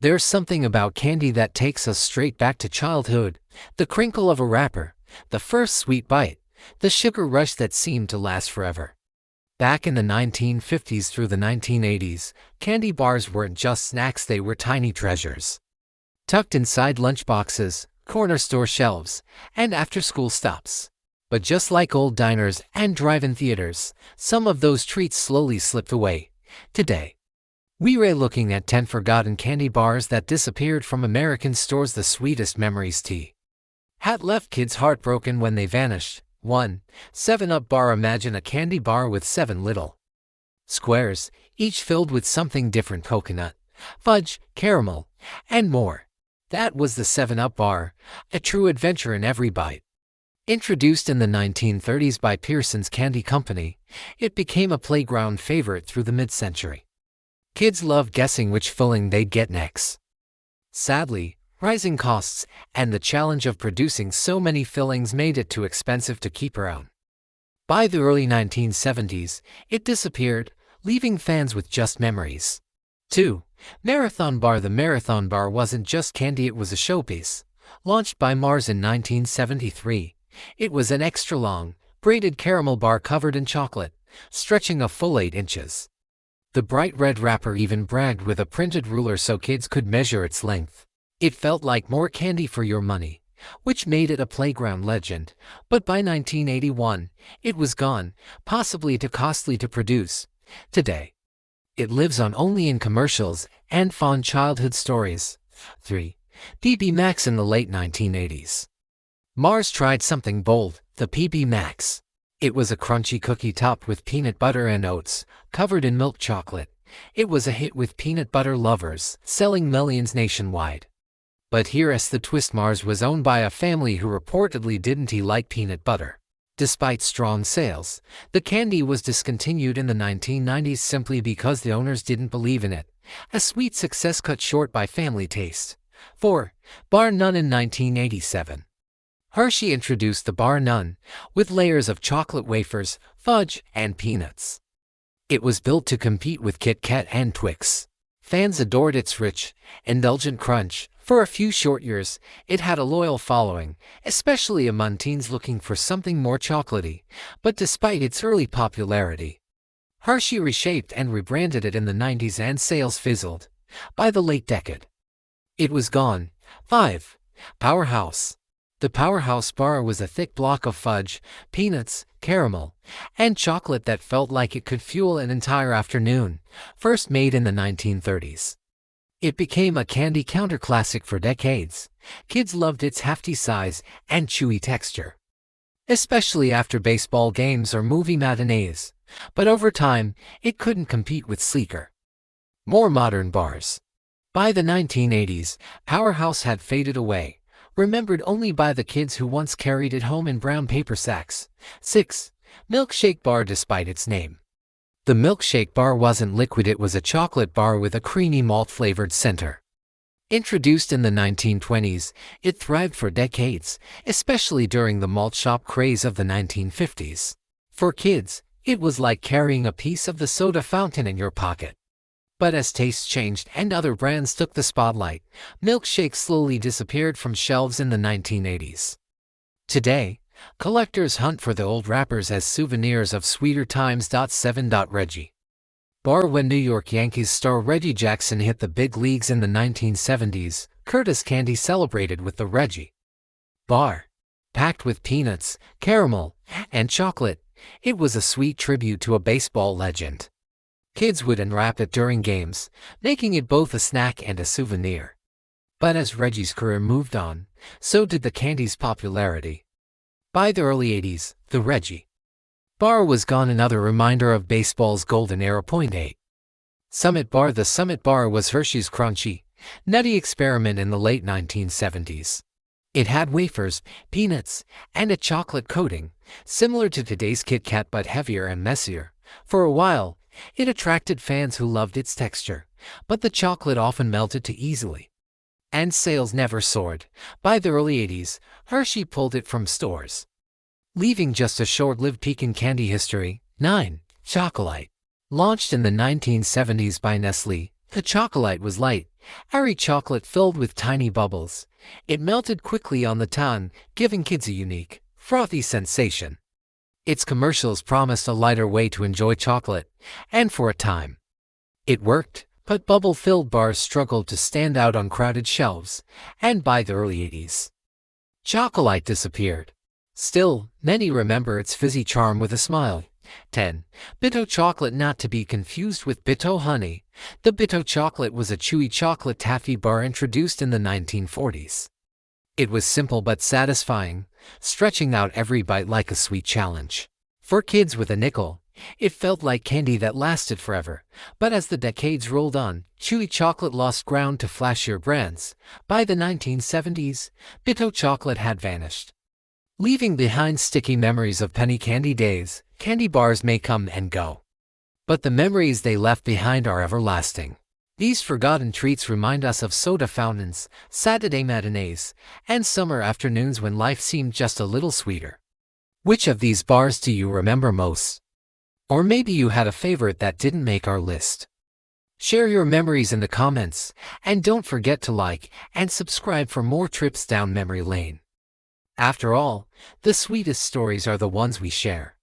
There's something about candy that takes us straight back to childhood. The crinkle of a wrapper, the first sweet bite, the sugar rush that seemed to last forever. Back in the 1950s through the 1980s, candy bars weren't just snacks, they were tiny treasures. Tucked inside lunchboxes, corner store shelves, and after-school stops. But just like old diners and drive-in theaters, some of those treats slowly slipped away. Today, we're looking at 10 forgotten candy bars that disappeared from American stores. The sweetest memories had left kids heartbroken when they vanished. 1. 7-Up bar. Imagine a candy bar with 7 little squares, each filled with something different: coconut, fudge, caramel, and more. That was the 7-Up bar, a true adventure in every bite. Introduced in the 1930s by Pearson's Candy Company, it became a playground favorite through the mid-century. Kids loved guessing which filling they'd get next. Sadly, rising costs and the challenge of producing so many fillings made it too expensive to keep around. By the early 1970s, it disappeared, leaving fans with just memories. 2. Marathon bar. The Marathon bar wasn't just candy, it was a showpiece. Launched by Mars in 1973, it was an extra-long, braided caramel bar covered in chocolate, stretching a full 8 inches. The bright red wrapper even bragged with a printed ruler so kids could measure its length. It felt like more candy for your money, which made it a playground legend. But by 1981, it was gone, possibly too costly to produce. Today, it lives on only in commercials and fond childhood stories. 3. PB Max. In the late 1980s, Mars tried something bold: the PB Max. It was a crunchy cookie topped with peanut butter and oats, covered in milk chocolate. It was a hit with peanut butter lovers, selling millions nationwide. But here's the twist: Mars was owned by a family who reportedly didn't like peanut butter. Despite strong sales, the candy was discontinued in the 1990s simply because the owners didn't believe in it. A sweet success cut short by family taste. 4. Bar None. In 1987, Hershey introduced the Bar None, with layers of chocolate wafers, fudge, and peanuts. It was built to compete with Kit Kat and Twix. Fans adored its rich, indulgent crunch. For a few short years, it had a loyal following, especially among teens looking for something more chocolatey. But despite its early popularity, Hershey reshaped and rebranded it in the 90s and sales fizzled. By the late decade, it was gone. 5. Powerhouse. The Powerhouse bar was a thick block of fudge, peanuts, caramel, and chocolate that felt like it could fuel an entire afternoon. First made in the 1930s, it became a candy counter classic for decades. Kids loved its hefty size and chewy texture, especially after baseball games or movie matinees. But over time, it couldn't compete with sleeker, more modern bars. By the 1980s, Powerhouse had faded away, remembered only by the kids who once carried it home in brown paper sacks. 6. Milkshake bar. Despite its name, the milkshake bar wasn't liquid, it was a chocolate bar with a creamy malt-flavored center. Introduced in the 1920s, it thrived for decades, especially during the malt shop craze of the 1950s. For kids, it was like carrying a piece of the soda fountain in your pocket. But as tastes changed and other brands took the spotlight, milkshakes slowly disappeared from shelves in the 1980s. Today, collectors hunt for the old wrappers as souvenirs of sweeter times. 7. Reggie bar. When New York Yankees star Reggie Jackson hit the big leagues in the 1970s, Curtis Candy celebrated with the Reggie bar. Packed with peanuts, caramel, and chocolate, it was a sweet tribute to a baseball legend. Kids would unwrap it during games, making it both a snack and a souvenir. But as Reggie's career moved on, so did the candy's popularity. By the early 80s, the Reggie bar was gone, another reminder of baseball's golden era. 8. Summit bar. The Summit bar was Hershey's crunchy, nutty experiment in the late 1970s. It had wafers, peanuts, and a chocolate coating, similar to today's Kit Kat but heavier and messier. For a while, it attracted fans who loved its texture, but the chocolate often melted too easily, and sales never soared. By the early 80s, Hershey pulled it from stores, leaving just a short-lived peek in candy history. 9. Choco'Lite. Launched in the 1970s by Nestlé, the Choco'Lite was light, airy chocolate filled with tiny bubbles. It melted quickly on the tongue, giving kids a unique, frothy sensation. Its commercials promised a lighter way to enjoy chocolate, and for a time, it worked, but bubble-filled bars struggled to stand out on crowded shelves, and by the early 80s, Choco'Lite disappeared. Still, many remember its fizzy charm with a smile. 10. Bitto chocolate, not to be confused with Bitto honey. The Bitto chocolate was a chewy chocolate taffy bar introduced in the 1940s. It was simple but satisfying, stretching out every bite like a sweet challenge. For kids with a nickel, it felt like candy that lasted forever. But as the decades rolled on, chewy chocolate lost ground to flashier brands. By the 1970s, Bitto chocolate had vanished, leaving behind sticky memories of penny candy days. Candy bars may come and go, but the memories they left behind are everlasting. These forgotten treats remind us of soda fountains, Saturday matinees, and summer afternoons when life seemed just a little sweeter. Which of these bars do you remember most? Or maybe you had a favorite that didn't make our list. Share your memories in the comments, and don't forget to like and subscribe for more trips down memory lane. After all, the sweetest stories are the ones we share.